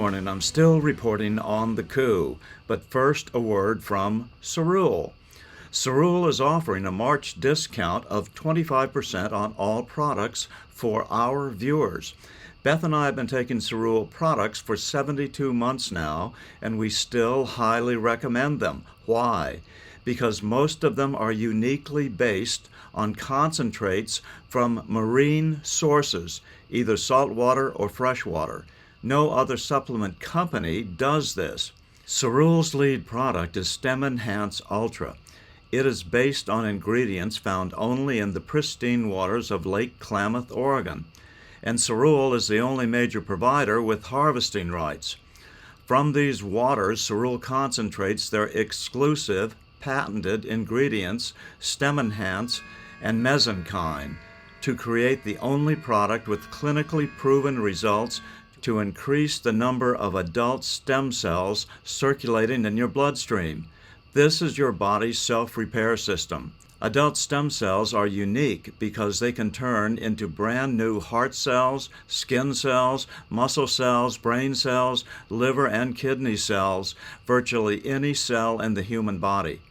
morning, I'm still reporting on the coup, but first a word from Cerule. Cerule is offering a March discount of 25% on all products for our viewers. Beth and I have been taking Cerule products for 72 months now, and we still highly recommend them. Why? Because most of them are uniquely based on concentrates from marine sources, either saltwater or freshwater. No other supplement company does this. Cerule's lead product is Stem Enhance Ultra. It is based on ingredients found only in the pristine waters of Lake Klamath, Oregon. And Cerule is the only major provider with harvesting rights. From these waters, Cerule concentrates their exclusive, patented ingredients, Stem Enhance and Mesenchyme, to create the only product with clinically proven results to increase the number of adult stem cells circulating in your bloodstream. This is your body's self-repair system. Adult stem cells are unique because they can turn into brand new heart cells, skin cells, muscle cells, brain cells, liver and kidney cells, virtually any cell in the human body.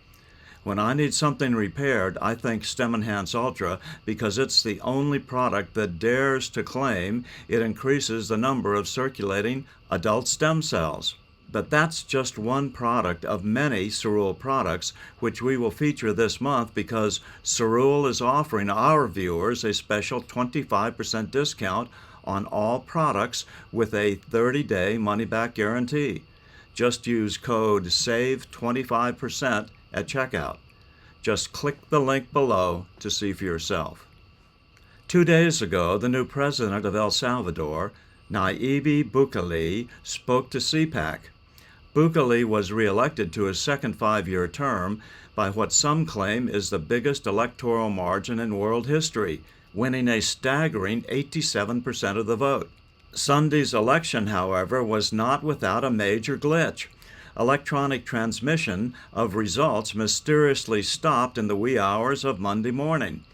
When I need something repaired, I think Stem Enhance Ultra because it's the only product that dares to claim it increases the number of circulating adult stem cells. But that's just one product of many Cerule products which we will feature this month because Cerule is offering our viewers a special 25% discount on all products with a 30-day money-back guarantee. Just use code SAVE25% at checkout. Just click the link below to see for yourself. 2 days ago, the new president of El Salvador, Nayib Bukele, spoke to CPAC. Bukele was reelected to his second 5-year term by what some claim is the biggest electoral margin in world history, winning a staggering 87% of the vote. Sunday's election, however, was not without a major glitch. Electronic transmission of results mysteriously stopped in the wee hours of Monday morning.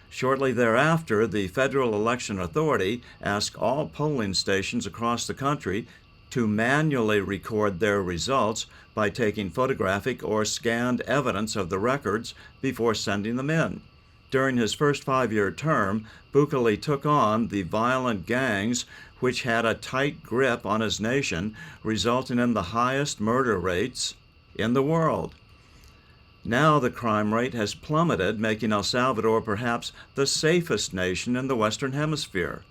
Shortly thereafter, the Federal Election Authority asked all polling stations across the country to manually record their results by taking photographic or scanned evidence of the records before sending them in. During his first 5-year term, Bukele took on the violent gangs which had a tight grip on his nation, resulting in the highest murder rates in the world. Now the crime rate has plummeted, making El Salvador perhaps the safest nation in the Western Hemisphere.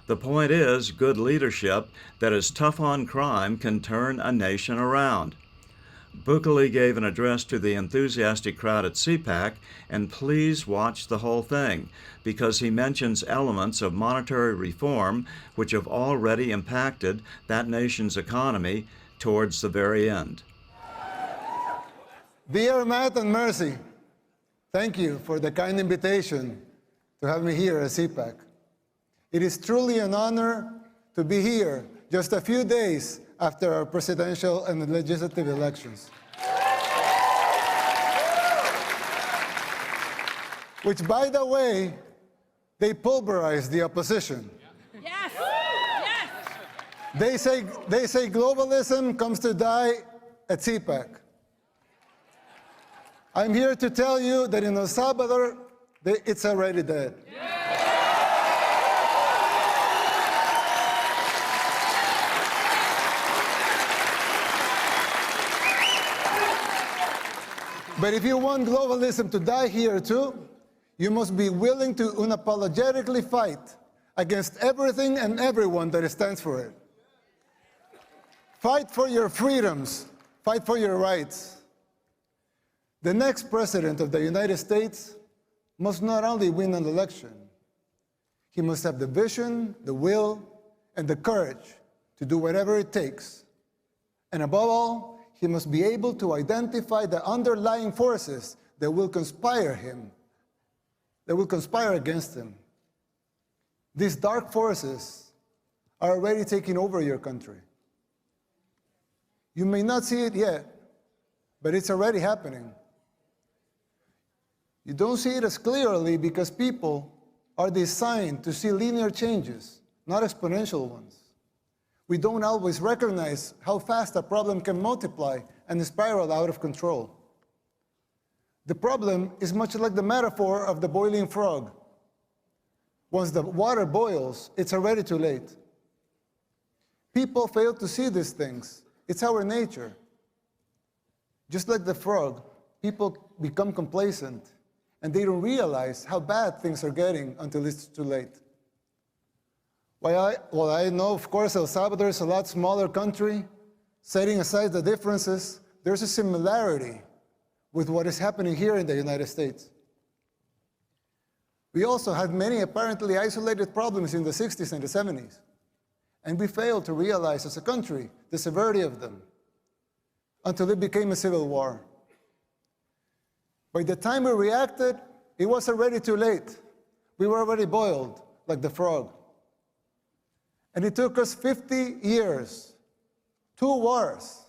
The point is, good leadership that is tough on crime can turn a nation around. Bukele gave an address to the enthusiastic crowd at CPAC, and please watch the whole thing, because he mentions elements of monetary reform which have already impacted that nation's economy towards the very end. Dear Matt and Mercy, thank you for the kind invitation to have me here at CPAC. It is truly an honor to be here just a few days after our presidential and legislative elections, which, by the way, they pulverized the opposition. Yes! Yes! They say globalism comes to die at CPAC. I'm here to tell you that in El Salvador, it's already dead. But if you want globalism to die here too, you must be willing to unapologetically fight against everything and everyone that stands for it. Fight for your freedoms. Fight for your rights. The next president of the United States must not only win an election, he must have the vision, the will, and the courage to do whatever it takes. And above all, he must be able to identify the underlying forces that will conspire against him. These dark forces are already taking over your country. You may not see it yet, but it's already happening. You don't see it as clearly because people are designed to see linear changes, not exponential ones. We don't always recognize how fast a problem can multiply and spiral out of control. The problem is much like the metaphor of the boiling frog. Once the water boils, it's already too late. People fail to see these things. It's our nature. Just like the frog, people become complacent, and they don't realize how bad things are getting until it's too late. While I know, of course, El Salvador is a lot smaller country, setting aside the differences, there's a similarity with what is happening here in the United States. We also had many apparently isolated problems in the 60s and the 70s, and we failed to realize as a country the severity of them until it became a civil war. By the time we reacted, it was already too late. We were already boiled like the frog. And it took us 50 years, 2 wars,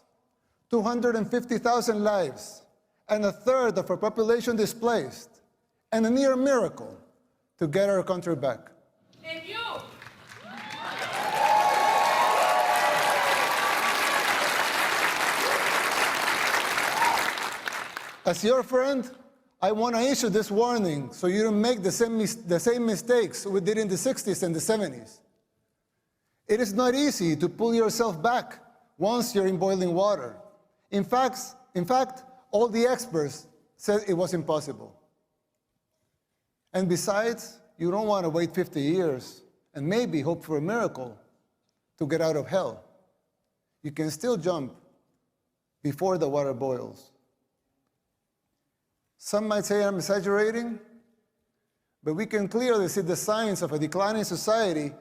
250,000 lives, and a third of our population displaced, and a near miracle to get our country back. And you. As your friend, I want to issue this warning so you don't make the same mistakes we did in the 60s and the 70s. It is not easy to pull yourself back once you're in boiling water. In fact, all the experts said it was impossible. And besides, you don't want to wait 50 years and maybe hope for a miracle to get out of hell. You can still jump before the water boils. Some might say I'm exaggerating, but we can clearly see the signs of a declining society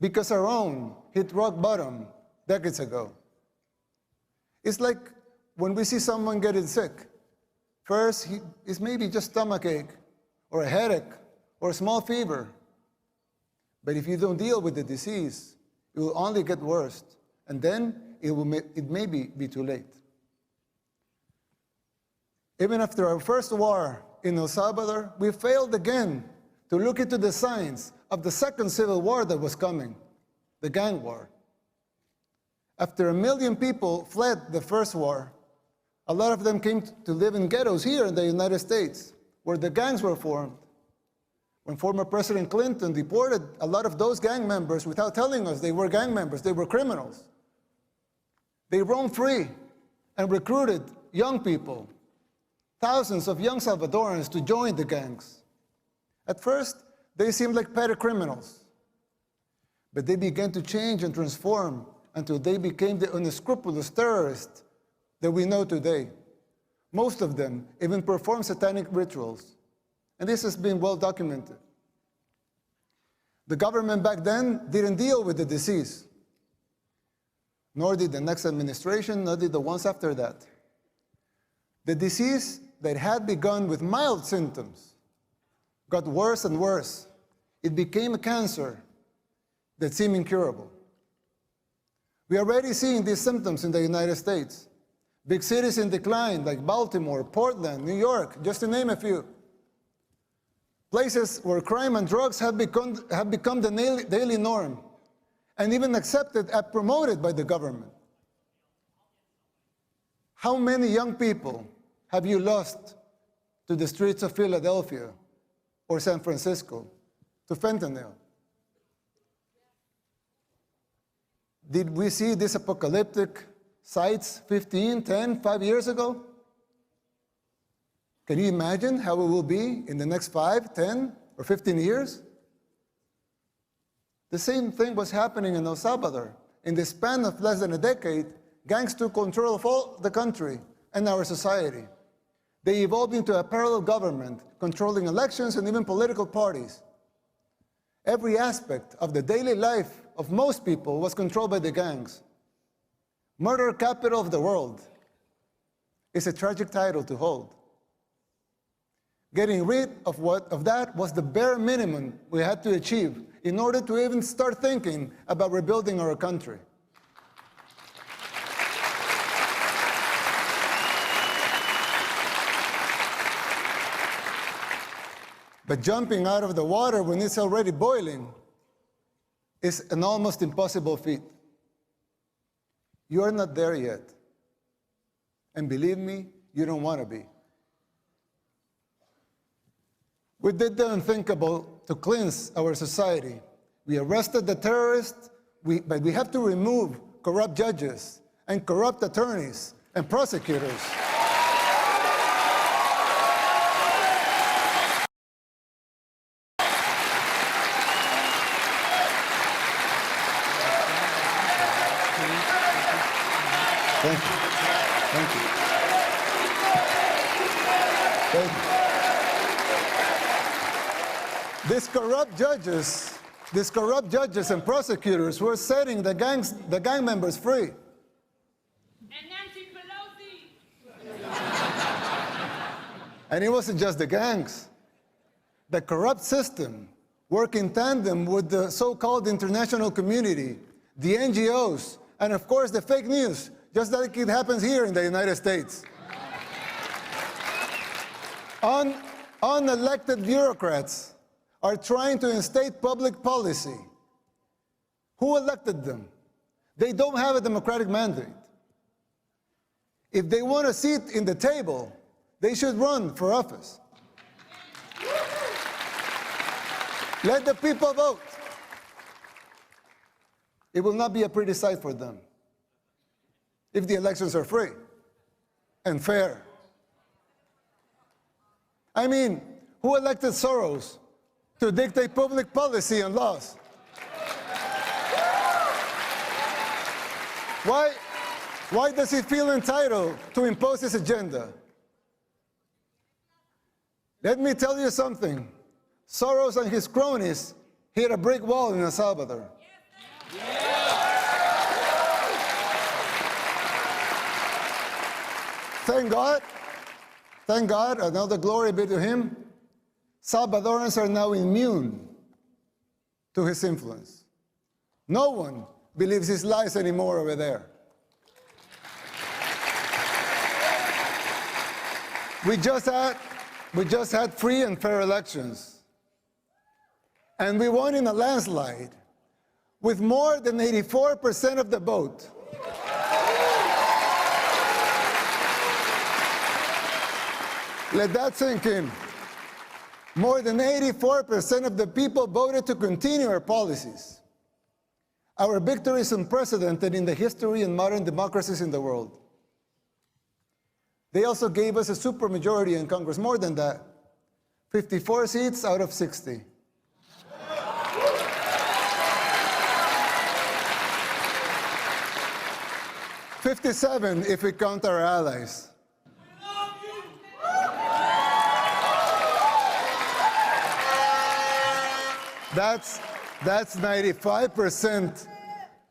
because our own hit rock bottom decades ago. It's like when we see someone getting sick. First, it's maybe just stomachache, or a headache, or a small fever. But if you don't deal with the disease, it will only get worse, and then it may be too late. Even after our first war in El Salvador, we failed again to look into the signs of the second civil war that was coming, the gang war. After 1 million people fled the first war, a lot of them came to live in ghettos here in the United States, where the gangs were formed. When former President Clinton deported a lot of those gang members without telling us they were gang members, they were criminals. They roamed free and recruited young people, thousands of young Salvadorans, to join the gangs. At first, they seemed like petty criminals, but they began to change and transform until they became the unscrupulous terrorists that we know today. Most of them even perform satanic rituals, and this has been well documented. The government back then didn't deal with the disease, nor did the next administration, nor did the ones after that. The disease that had begun with mild symptoms got worse and worse. It became a cancer that seemed incurable. We are already seeing these symptoms in the United States. Big cities in decline like Baltimore, Portland, New York, just to name a few. Places where crime and drugs have become the daily norm, and even accepted and promoted by the government. How many young people have you lost to the streets of Philadelphia or San Francisco, to fentanyl? Did we see these apocalyptic sights 15, 10, 5 years ago? Can you imagine how it will be in the next 5, 10, or 15 years? The same thing was happening in El Salvador. In the span of less than a decade, gangs took control of all the country and our society. They evolved into a parallel government, controlling elections and even political parties. Every aspect of the daily life of most people was controlled by the gangs. Murder capital of the world is a tragic title to hold. Getting rid of that was the bare minimum we had to achieve in order to even start thinking about rebuilding our country. But jumping out of the water when it's already boiling is an almost impossible feat. You are not there yet. And believe me, you don't want to be. We did the unthinkable to cleanse our society. We arrested the terrorists, but we have to remove corrupt judges and corrupt attorneys and prosecutors. Thank you. Thank you. Thank you. These corrupt judges and prosecutors were setting the gang members free. And Nancy Pelosi. And it wasn't just the gangs. The corrupt system worked in tandem with the so-called international community, the NGOs, and of course the fake news, just like it happens here in the United States. Unelected bureaucrats are trying to instate public policy. Who elected them? They don't have a democratic mandate. If they want a seat in the table, they should run for office. Let the people vote. It will not be a pretty sight for them if the elections are free and fair. I mean, who elected Soros to dictate public policy and laws? Why does he feel entitled to impose his agenda? Let me tell you something. Soros and his cronies hit a brick wall in El Salvador. Thank God, and all the glory be to him, Salvadorans are now immune to his influence. No one believes his lies anymore over there. We just had free and fair elections. And we won in a landslide with more than 84% of the vote. Let that sink in. More than 84% of the people voted to continue our policies. Our victory is unprecedented in the history and modern democracies in the world. They also gave us a supermajority in Congress, more than that, 54 seats out of 60. "57 if we count our allies. That's 95%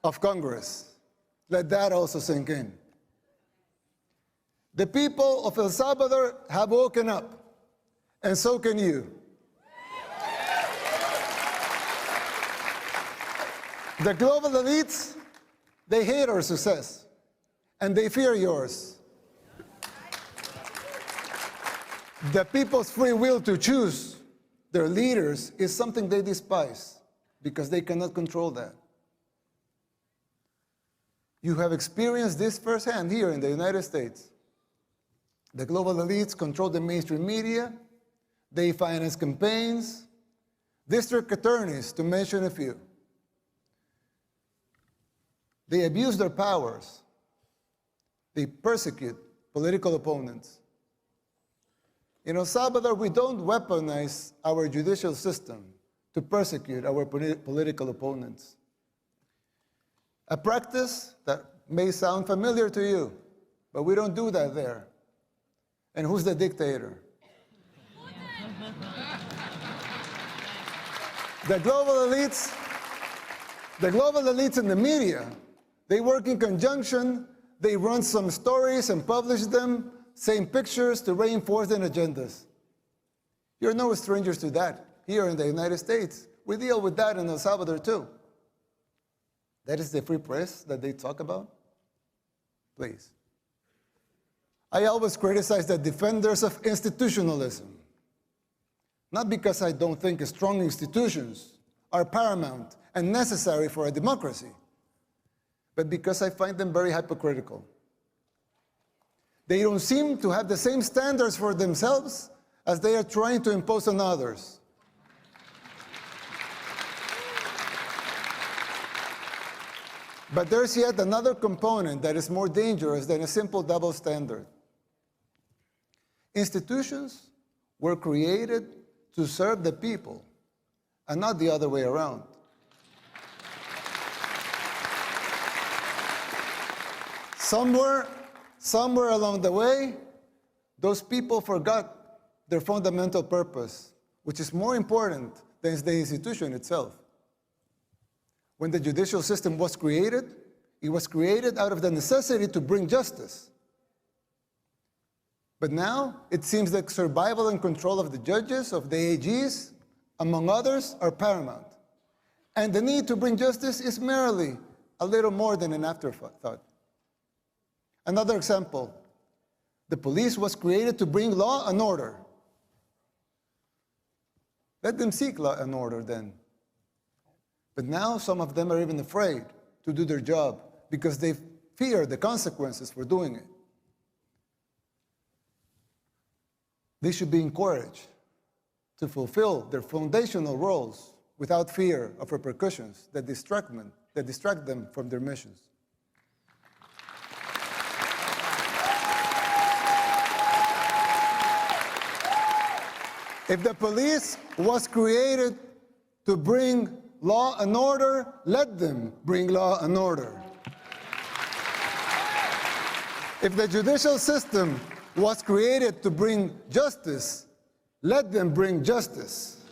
of Congress. Let that also sink in. The people of El Salvador have woken up, and so can you. The global elites, they hate our success, and they fear yours. The people's free will to choose their leaders is something they despise because they cannot control that. You have experienced this firsthand here in the United States. The global elites control the mainstream media, they finance campaigns, district attorneys, to mention a few. They abuse their powers. They persecute political opponents. In El Salvador, we don't weaponize our judicial system to persecute our political opponents. A practice that may sound familiar to you, but we don't do that there. And who's the dictator? The global elites in the media, they work in conjunction, they run some stories and publish them, same pictures to reinforce their agendas. You're no strangers to that here in the United States. We deal with that in El Salvador too. That is the free press that they talk about? Please. I always criticize the defenders of institutionalism. Not because I don't think strong institutions are paramount and necessary for a democracy, but because I find them very hypocritical. They don't seem to have the same standards for themselves as they are trying to impose on others. But there's yet another component that is more dangerous than a simple double standard. Institutions were created to serve the people, and not the other way around. Somewhere along the way, those people forgot their fundamental purpose, which is more important than the institution itself. When the judicial system was created, it was created out of the necessity to bring justice. But now, it seems like survival and control of the judges, of the AGs, among others, are paramount. And the need to bring justice is merely a little more than an afterthought. Another example, the police was created to bring law and order. Let them seek law and order then. But now some of them are even afraid to do their job because they fear the consequences for doing it. They should be encouraged to fulfill their foundational roles without fear of repercussions that distract them from their missions. If the police was created to bring law and order, let them bring law and order. If the judicial system was created to bring justice, let them bring justice.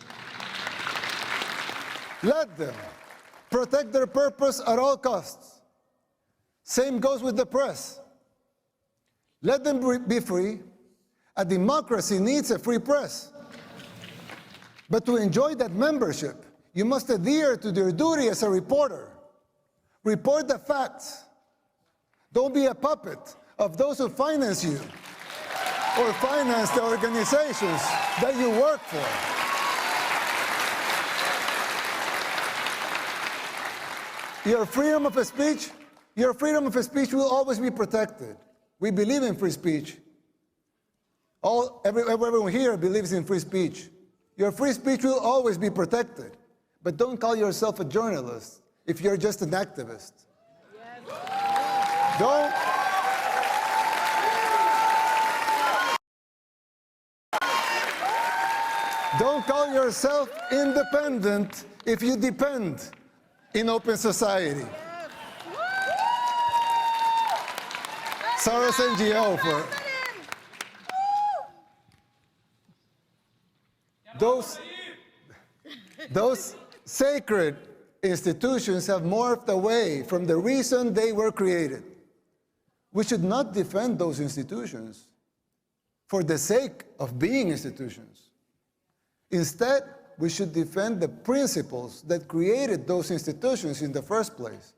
Let them protect their purpose at all costs. Same goes with the press. Let them be free. A democracy needs a free press. But to enjoy that membership, you must adhere to your duty as a reporter. Report the facts. Don't be a puppet of those who finance you or finance the organizations that you work for. Your freedom of speech will always be protected. We believe in free speech. Everyone here believes in free speech. Your free speech will always be protected. But don't call yourself a journalist if you're just an activist. Don't call yourself independent if you depend in open society. Sarah's NGO for those sacred institutions have morphed away from the reason they were created. We should not defend those institutions for the sake of being institutions. Instead, we should defend the principles that created those institutions in the first place.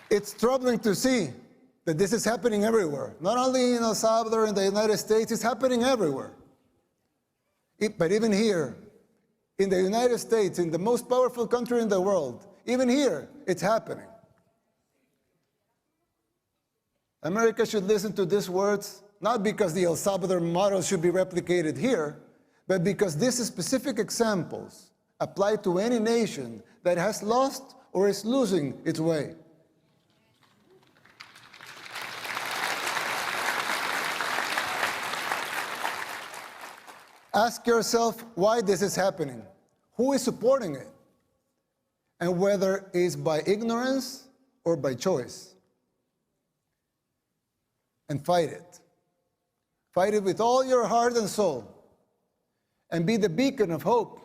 It's troubling to see that this is happening everywhere. Not only in El Salvador and the United States, it's happening everywhere. But even here, in the United States, in the most powerful country in the world, even here, it's happening. America should listen to these words, not because the El Salvador model should be replicated here, but because these specific examples apply to any nation that has lost or is losing its way. Ask yourself why this is happening, who is supporting it, and whether it's by ignorance or by choice. And fight it. Fight it with all your heart and soul, and be the beacon of hope.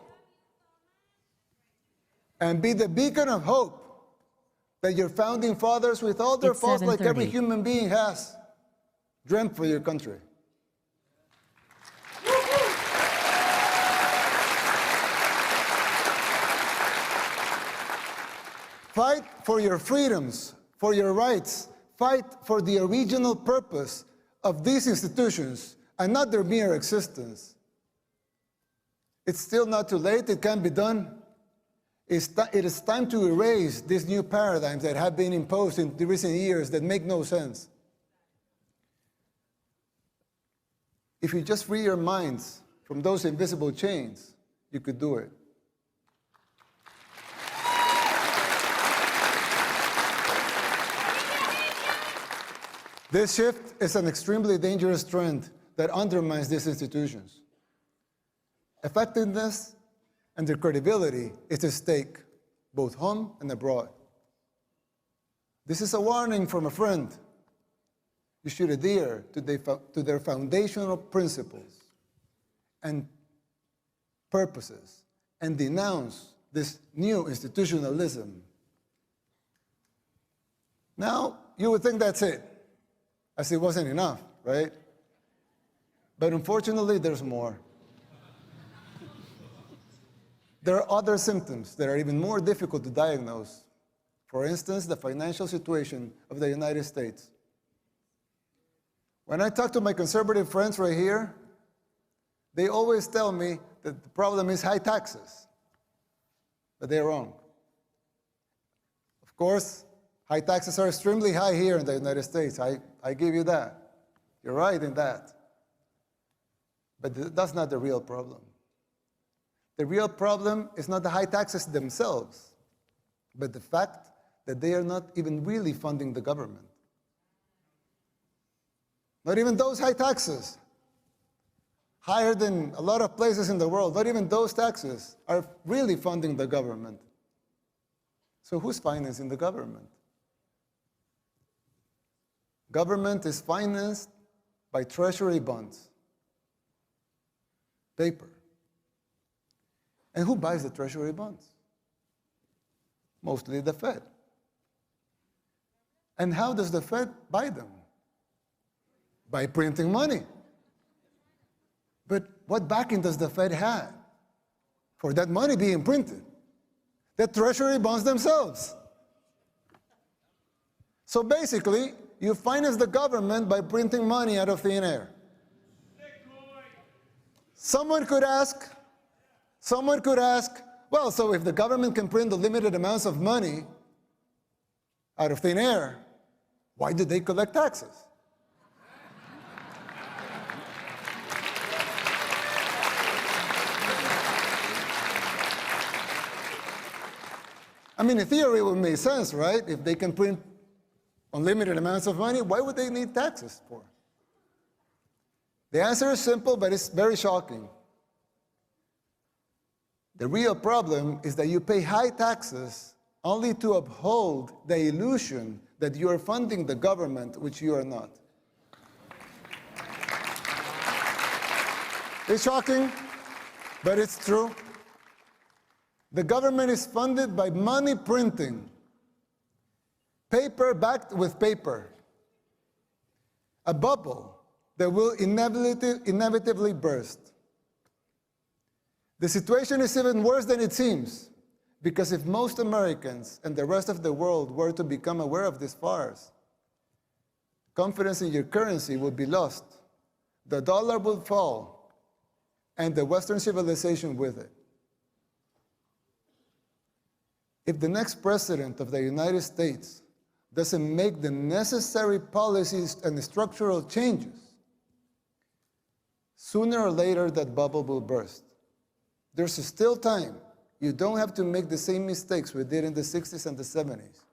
And be the beacon of hope that your founding fathers, with all their faults like every human being has, dreamt for your country. Fight for your freedoms, for your rights. Fight for the original purpose of these institutions and not their mere existence. It's still not too late. It can be done. It is time to erase these new paradigms that have been imposed in the recent years that make no sense. If you just free your minds from those invisible chains, you could do it. This shift is an extremely dangerous trend that undermines these institutions. Effectiveness and their credibility is at stake, both home and abroad. This is a warning from a friend. You should adhere to their foundational principles and purposes and denounce this new institutionalism. Now, you would think that's it, as it wasn't enough, right? But unfortunately, there's more. There are other symptoms that are even more difficult to diagnose. For instance, the financial situation of the United States. When I talk to my conservative friends right here, they always tell me that the problem is high taxes. But they're wrong. Of course, high taxes are extremely high here in the United States. I give you that. You're right in that. But that's not the real problem. The real problem is not the high taxes themselves, but the fact that they are not even really funding the government. Not even those high taxes, higher than a lot of places in the world, not even those taxes are really funding the government. So who's financing the government? Government is financed by treasury bonds, paper. And who buys the treasury bonds? Mostly the Fed. And how does the Fed buy them? By printing money. But what backing does the Fed have for that money being printed? The treasury bonds themselves. So basically, you finance the government by printing money out of thin air. Someone could ask, well, so if the government can print the limited amounts of money out of thin air, why do they collect taxes? I mean, in theory, it would make sense, right? If they can print unlimited amounts of money, why would they need taxes for? The answer is simple, but it's very shocking. The real problem is that you pay high taxes only to uphold the illusion that you are funding the government, which you are not. It's shocking, but it's true. The government is funded by money printing, paper backed with paper, a bubble that will inevitably burst. The situation is even worse than it seems, because if most Americans and the rest of the world were to become aware of this farce, confidence in your currency would be lost, the dollar would fall, and the Western civilization with it. If the next president of the United States doesn't make the necessary policies and structural changes, sooner or later that bubble will burst. There's still time. You don't have to make the same mistakes we did in the 60s and the 70s.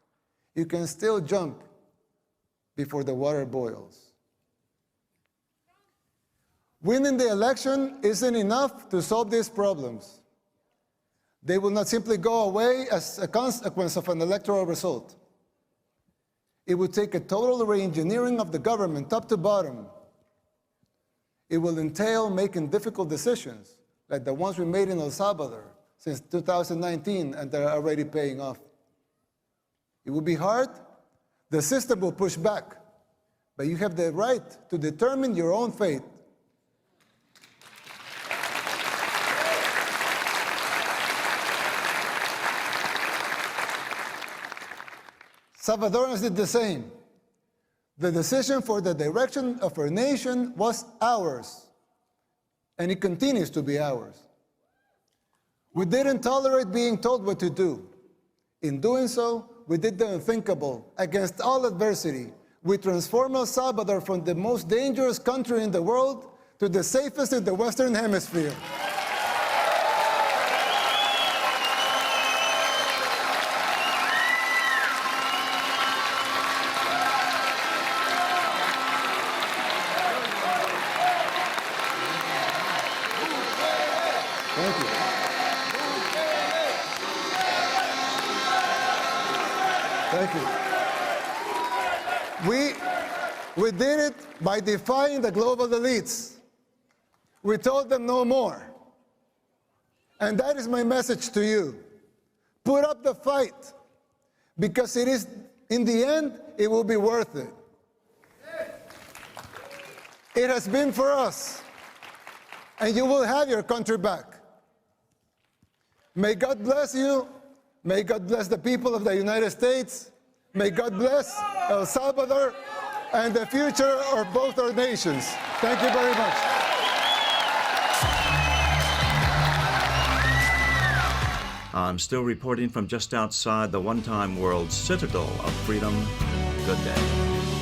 You can still jump before the water boils. Winning the election isn't enough to solve these problems. They will not simply go away as a consequence of an electoral result. It would take a total re-engineering of the government, top to bottom. It will entail making difficult decisions, like the ones we made in El Salvador since 2019, and they're already paying off. It will be hard. The system will push back, but you have the right to determine your own fate. Salvadorans did the same. The decision for the direction of our nation was ours, and it continues to be ours. We didn't tolerate being told what to do. In doing so, we did the unthinkable. Against all adversity, we transformed El Salvador from the most dangerous country in the world to the safest in the Western Hemisphere. Thank you. Thank you. We did it by defying the global elites. We told them no more. And that is my message to you. Put up the fight, because it is, in the end, it will be worth it. It has been for us, and you will have your country back. May God bless you. May God bless the people of the United States. May God bless El Salvador and the future of both our nations. Thank you very much. I'm still reporting from just outside the one-time world citadel of freedom. Good day.